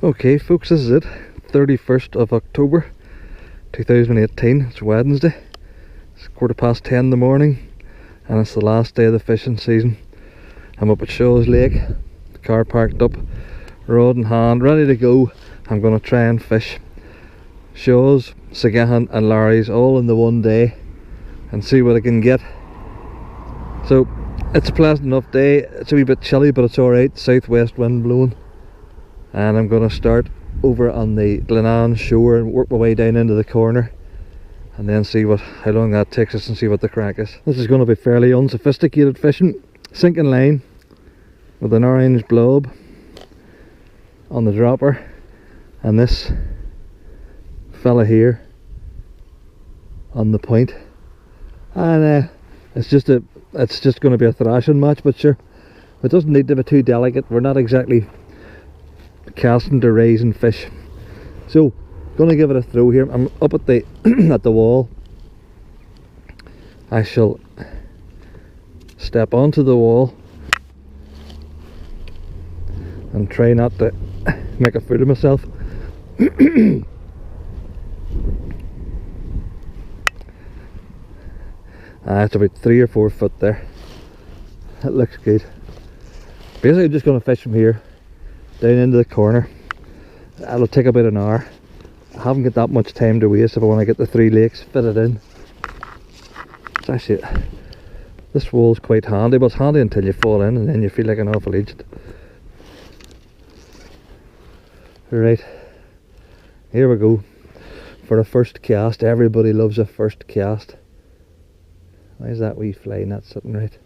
Okay folks, this is it. 31st of October 2018. It's Wednesday. It's 10:15 in the morning and it's the last day of the fishing season. I'm up at Shaw's Lake, the car parked up, rod in hand, ready to go. I'm going to try and fish Shaw's, Sagahan and Larry's all in the one day and see what I can get. So it's a pleasant enough day. It's a wee bit chilly but it's alright, southwest wind blowing. And I'm going to start over on the Glenanne shore and work my way down into the corner and then see how long that takes us and see what the crack is. This is going to be fairly unsophisticated fishing. Sinking line with an orange blob on the dropper and this fella here on the point, and it's just going to be a thrashing match, but sure, it doesn't need to be too delicate. We're not exactly casting to raising fish, so gonna give it a throw here. I'm up at the at the wall. I shall step onto the wall and try not to make a fool of myself. It's about 3 or 4 foot there. That looks good. Basically I'm just going to fish from here down into the corner. That'll take about an hour. I haven't got that much time to waste if I want to get the 3 lakes fitted in. It's actually, this wall's quite handy, but it's handy until you fall in and then you feel like an awful idiot. Right, here we go for a first cast. Everybody loves a first cast. Why is that wee fly not sitting right?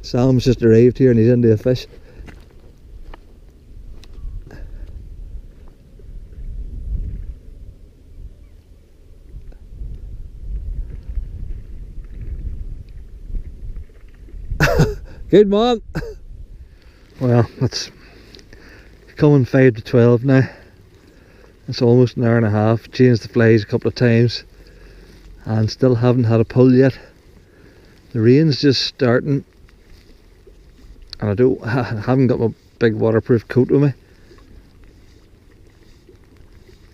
Sam's just arrived here and he's into a fish. Good man. Well, it's coming 5 to 12 now. It's almost an hour and a half. Changed the flies a couple of times and still haven't had a pull yet. The rain's just starting and I haven't got my big waterproof coat with me,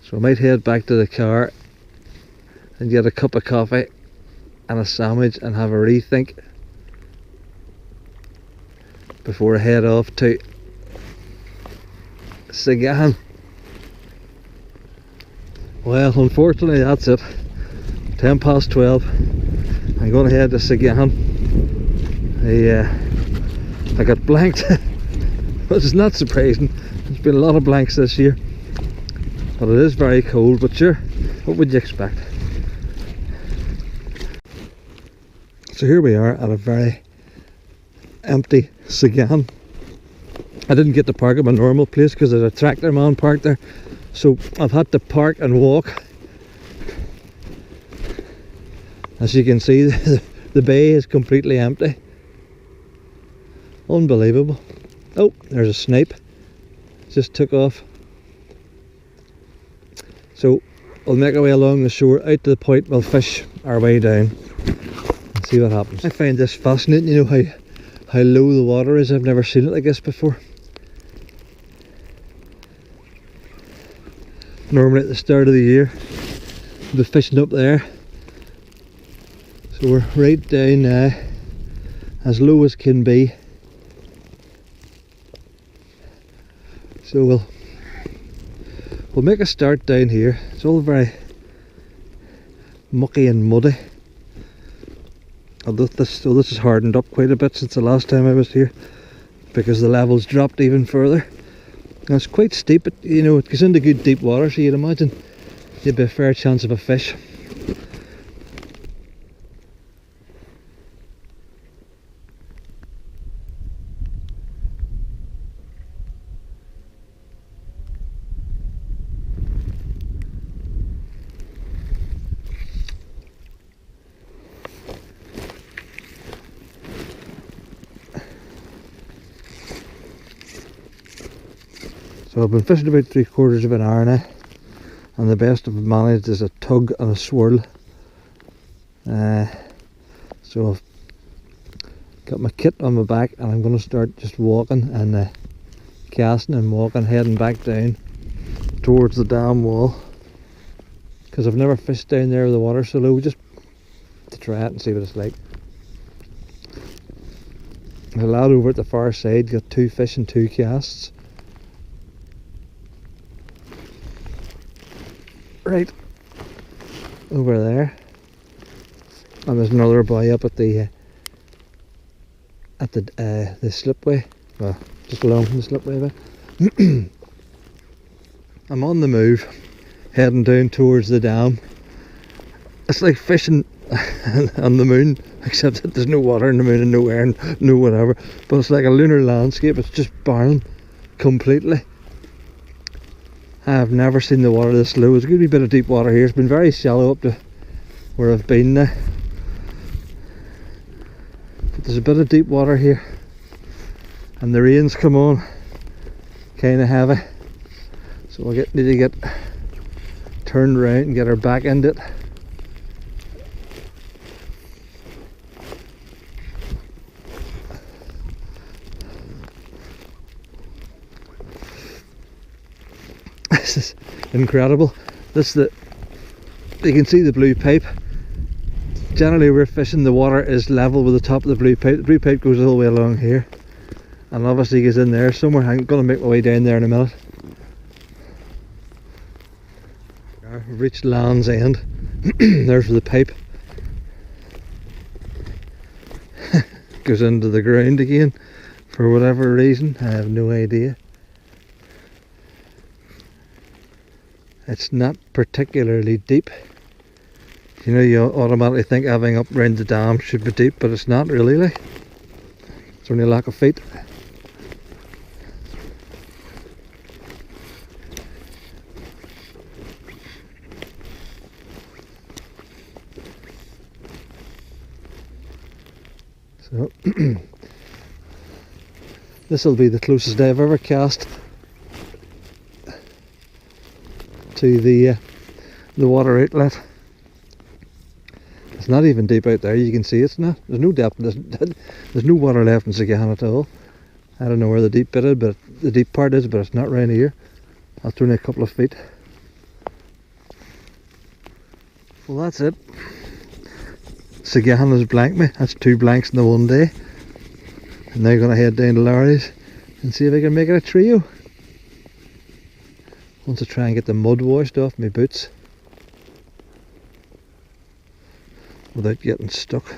so I might head back to the car and get a cup of coffee and a sandwich and have a rethink before I head off to Sagahan. Well, unfortunately that's it. 10 past 12. I'm going to head to Sagahan. I got blanked, which is not surprising. There's been a lot of blanks this year, but it is very cold. But sure, what would you expect? So here we are at a very empty Sagahan. I didn't get to park at my normal place because there's a tractor man parked there, so I've had to park and walk. As you can see, the bay is completely empty. Unbelievable. Oh, there's a snipe. Just took off. So we'll make our way along the shore out to the point. We'll fish our way down and see what happens. I find this fascinating, you know, how low the water is. I've never seen it like this before. Normally at the start of the year we'll be fishing up there. So we're right down now, as low as can be. So we'll make a start down here. It's all very mucky and muddy. Although this has hardened up quite a bit since the last time I was here, because the levels dropped even further. Now it's quite steep, but you know, it goes into good deep water, so you'd imagine you'd be a fair chance of a fish. So I've been fishing about 3/4 of an hour now. and the best I've managed is a tug and a swirl. So I've got my kit on my back, and I'm going to start just walking and casting and walking, heading back down towards the dam wall, because I've never fished down there with the water so low, just to try it and see what it's like. The lad over at the far side got 2 fish and 2 casts. Right over there, and there's another boy up at the slipway, well, just along the slipway there. I'm on the move, heading down towards the dam. It's like fishing on the moon, except that there's no water in the moon and no air and no whatever, but it's like a lunar landscape. It's just barren completely. I've never seen the water this low. There's a good bit of deep water here. It's been very shallow up to where I've been now, but there's a bit of deep water here, and the rain's come on kind of heavy, so we'll need to get turned around and get her back into it. This is incredible. You can see the blue pipe. Generally we're fishing, the water is level with the top of the blue pipe. The blue pipe goes all the way along here, and obviously goes in there somewhere. I'm going to make my way down there in a minute. We've reached Land's End. There's the pipe. Goes into the ground again for whatever reason. I have no idea. It's not particularly deep. You know, you automatically think having up round the dam should be deep, but it's not really, like. It's only a lack of feet. So this will be the closest I've ever cast to the water outlet. It's not even deep out there. You can see it's not. There's no depth. There's no water left in Sagahan at all. I don't know where the deep bit is, but the deep part is, but it's not round here. That's only a couple of feet. Well, that's it. Sagahan has blanked me. That's 2 blanks in the one day. And now I'm going to head down to Larry's and see if I can make it a trio. Want to try and get the mud washed off my boots without getting stuck.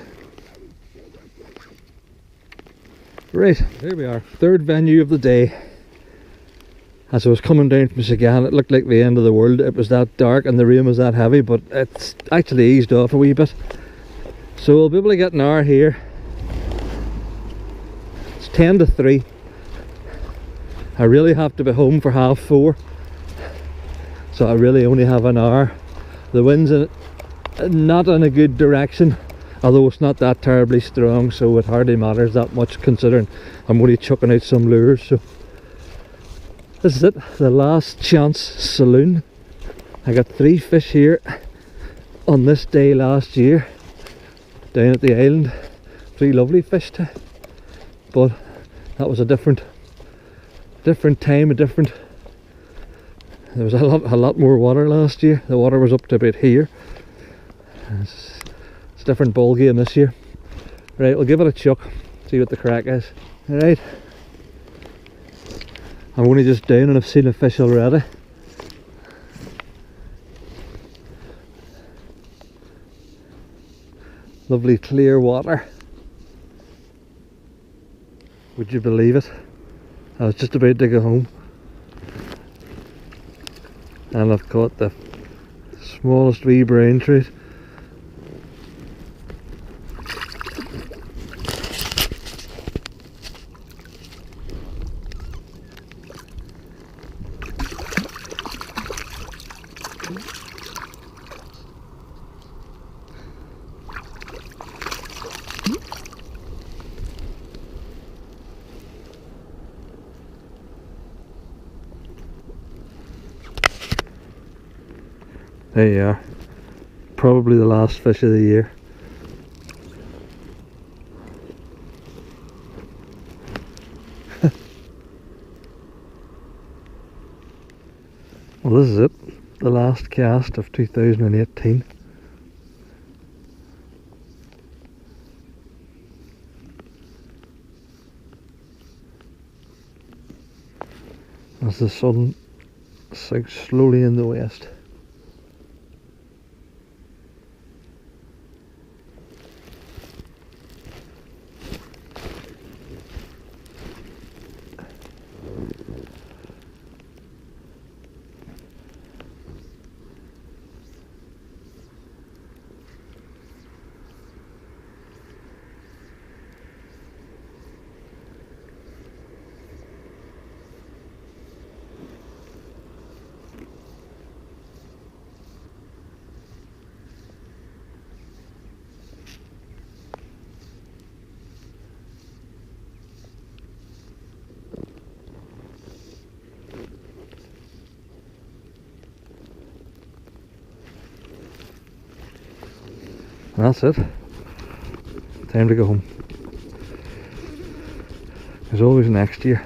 Right, here we are, 3rd venue of the day. As I was coming down from Sagahan, it looked like the end of the world. It was that dark and the rain was that heavy, but it's actually eased off a wee bit. So we'll be able to get an hour here. It's 10 to 3. I really have to be home for 4:30. So I really only have an hour. The wind's not in a good direction, although it's not that terribly strong, so it hardly matters that much considering I'm only chucking out some lures. So this is it, the last chance saloon. I got 3 fish here on this day last year down at the island. 3 lovely fish too, but that was a different time, there was a lot more water last year. The water was up to about here. It's a different ball game this year. Right, we'll give it a chuck, see what the crack is. Right, I'm only just down and I've seen a fish already. Lovely clear water. Would you believe it? I was just about to go home, and I've caught the smallest wee brown trout. There you are. Probably the last fish of the year. Well, this is it. The last cast of 2018. As the sun sinks slowly in the west. That's it. Time to go home. There's always next year.